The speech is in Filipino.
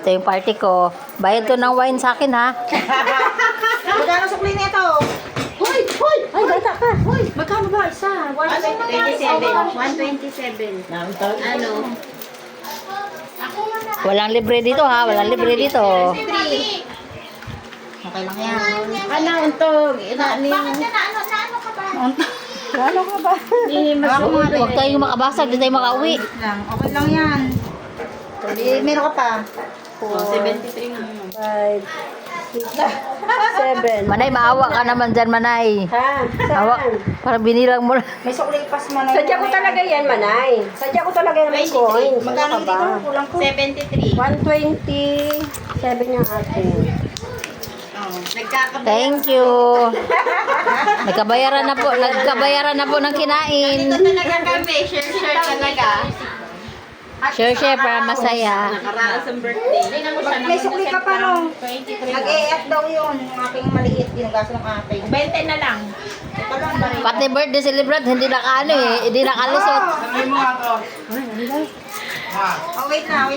Ito yung party ko. Bayad to ng wine sa akin, ha? Magkano sukli nito? Hoy! Hoy! Ay, bata ka. Hoy! Magkano ba isa? 127. Ano? Walang libre dito, ha? Walang libre dito. Okay lang yan. Ano, untog? Inaani. Ano ka ba? Huwag tayong makabasag, di tayo makauwi. Lang. Okay lang yan. Meron ka pa. 73 nga. 7. Manay, maawa ka naman dyan, Manay. Ha? Awa, parang binilang mo. May sukli pas mo na. Sadya ko talaga yan, Manay. Sadya ko talaga yan ng coins. Magkano Ano ka ba? dito? Kulang ko. 73. 127 yung akin. Nagkakabay. Thank you. Nagkabayaran na po ng kinain. Ito talaga kami. Share talaga. Share para masaya. Nakaraos ang birthday. May sukli ka pa no. 23 Nag-EF daw yun. Yung aking maliit. Dinugas ng ating. 20 na lang. Ito lang ba rin? Pati birthday celebrant, hindi nakaano eh. Hindi nakalusot. Oh, wait lang.